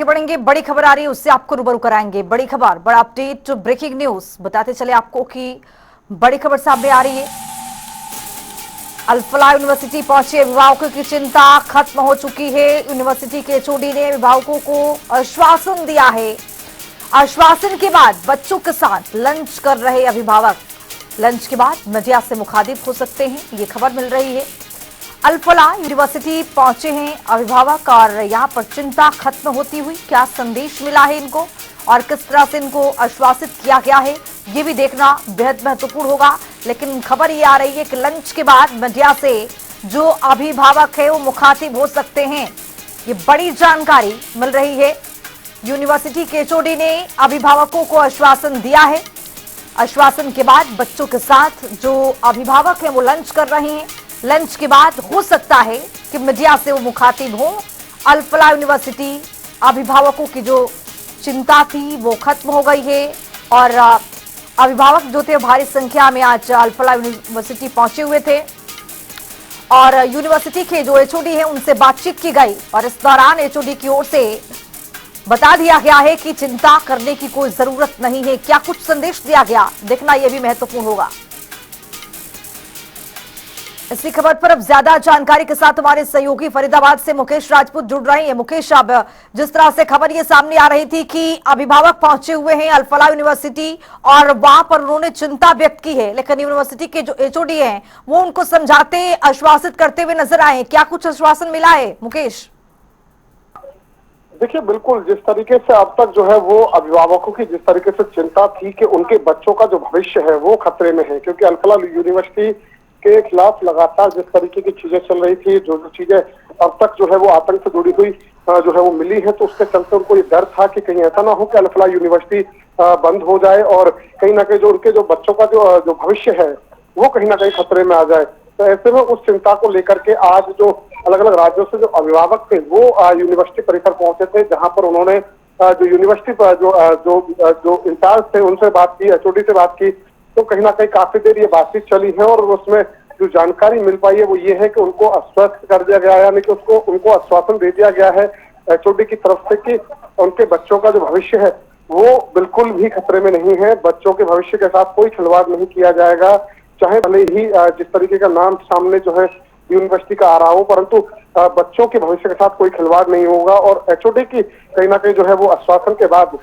आगे बढ़ेंगे, बड़ी खबर आ रही है उससे आपको रूबरू कराएंगे। बड़ी खबर, बड़ा अपडेट, ब्रेकिंग न्यूज बताते चले आपको कि बड़ी खबर सामने आ रही है। अल-फलाह यूनिवर्सिटी पहुंचे अभिभावकों की चिंता खत्म हो चुकी है। यूनिवर्सिटी के एचओडी ने अभिभावकों को आश्वासन दिया है। आश्वासन के बाद बच्चों के साथ लंच कर रहे अभिभावक लंच के बाद मीडिया से मुखातिब हो सकते हैं, ये खबर मिल रही है। अल-फलाह यूनिवर्सिटी पहुंचे हैं अभिभावक और यहां पर चिंता खत्म होती हुई क्या संदेश मिला है इनको और किस तरह से इनको आश्वासित किया गया है, ये भी देखना बेहद महत्वपूर्ण होगा। लेकिन खबर ये आ रही है कि लंच के बाद मीडिया से जो अभिभावक है वो मुखातिब हो सकते हैं, ये बड़ी जानकारी मिल रही है। यूनिवर्सिटी के एचओडी ने अभिभावकों को आश्वासन दिया है। आश्वासन के बाद बच्चों के साथ जो अभिभावक हैं वो लंच कर रहे हैं। लंच के बाद हो सकता है कि मीडिया से वो मुखातिब हो। अल-फलाह यूनिवर्सिटी अभिभावकों की जो चिंता थी वो खत्म हो गई है और अभिभावक जो थे भारी संख्या में आज अल-फलाह यूनिवर्सिटी पहुंचे हुए थे और यूनिवर्सिटी के जो एचओडी है उनसे बातचीत की गई और इस दौरान एचओडी की ओर से बता दिया गया है कि चिंता करने की कोई जरूरत नहीं है। क्या कुछ संदेश दिया गया, देखना यह भी महत्वपूर्ण होगा। इसी खबर पर अब ज्यादा जानकारी के साथ हमारे सहयोगी फरीदाबाद से मुकेश राजपूत जुड़ रहे हैं। मुकेश, अब जिस तरह से खबर ये सामने आ रही थी कि अभिभावक पहुंचे हुए हैं अल-फलाह यूनिवर्सिटी और वहां पर उन्होंने चिंता व्यक्त की है, लेकिन यूनिवर्सिटी के जो एचओडी हैं वो उनको समझाते आश्वासित करते हुए नजर आए। क्या कुछ आश्वासन मिला है मुकेश? देखिए, बिल्कुल जिस तरीके से अब तक जो है वो अभिभावकों की जिस तरीके से चिंता थी कि उनके बच्चों का जो भविष्य है वो खतरे में है, क्योंकि अल-फलाह यूनिवर्सिटी के खिलाफ लगातार जिस तरीके की चीजें चल रही थी, जो चीजें अब तक जो है वो आतंक से जुड़ी हुई जो है वो मिली है, तो उसके चलते उनको ये डर था कि कहीं ऐसा ना हो कि अल-फलाह यूनिवर्सिटी बंद हो जाए और कहीं ना कहीं जो उनके जो बच्चों का जो भविष्य है वो कहीं ना कहीं खतरे में आ जाए। तो ऐसे में उस चिंता को लेकर के आज जो अलग अलग राज्यों से जो अभिभावक थे वो यूनिवर्सिटी परिसर पहुंचे थे, जहां पर उन्होंने जो यूनिवर्सिटी पर जो इंचार्ज थे उनसे बात की, एचओडी से बात की। तो कहीं ना कहीं काफी देर ये बातचीत चली है और उसमें जो जानकारी मिल पाई है वो ये है कि उनको आश्वस्त कर दिया गया है, यानी कि उनको आश्वासन दे दिया गया है एचओडी की तरफ से कि उनके बच्चों का जो भविष्य है वो बिल्कुल भी खतरे में नहीं है। बच्चों के भविष्य के साथ कोई खिलवाड़ नहीं किया जाएगा, चाहे भले ही जिस तरीके का नाम सामने जो है यूनिवर्सिटी का आ रहा हो, परंतु बच्चों के भविष्य के साथ कोई खिलवाड़ नहीं होगा। और एचओडी की कहीं ना कहीं जो है वो आश्वासन के बाद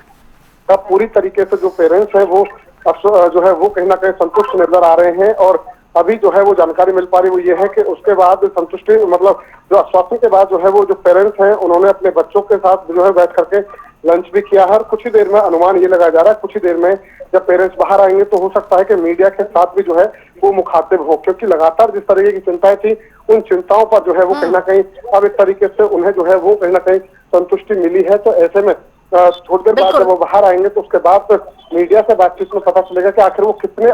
पूरी तरीके से जो पेरेंट्स है वो जो है वो कहीं ना कहीं संतुष्ट नजर आ रहे हैं। और अभी जो है वो जानकारी मिल पा रही वो ये है कि उसके बाद संतुष्टि मतलब जो आश्वासन के बाद जो है वो जो पेरेंट्स हैं उन्होंने अपने बच्चों के साथ जो है बैठ करके लंच भी किया है। कुछ ही देर में अनुमान ये लगाया जा रहा है, कुछ ही देर में जब पेरेंट्स बाहर आएंगे तो हो सकता है कि मीडिया के साथ भी जो है वो मुखातिब हो, क्योंकि लगातार जिस तरीके की चिंताएं थी उन चिंताओं पर जो है वो कहीं ना कहीं अब एक तरीके से उन्हें जो है वो कहीं ना कहीं संतुष्टि मिली है। तो ऐसे में थोड़ी देर बाद जब वो बाहर आएंगे तो उसके बाद मीडिया से बातचीत में पता चलेगा कि आखिर वो कितने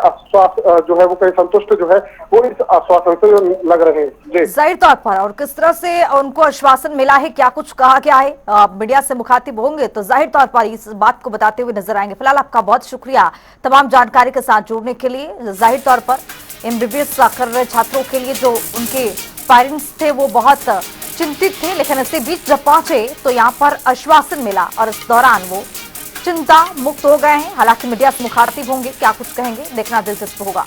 जो है वो कहीं संतुष्ट जो है वो इस आश्वासन से लग रहे हैं जाहिर तौर पर, और किस तरह से उनको आश्वासन मिला है, क्या कुछ कहा गया है, मीडिया से मुखातिब होंगे तो जाहिर तौर पर इस बात को बताते हुए नजर आएंगे। फिलहाल आपका बहुत शुक्रिया तमाम जानकारी के साथ जुड़ने के लिए। जाहिर तौर पर एमबीबीएस कर रहे छात्रों के लिए जो उनके पेरेंट्स थे वो बहुत चिंतित थे, लेकिन इसके बीच जब पहुंचे तो यहाँ पर आश्वासन मिला और इस दौरान वो चिंता मुक्त हो गए हैं। हालांकि मीडिया से मुखातिब होंगे, क्या कुछ कहेंगे देखना दिलचस्प होगा।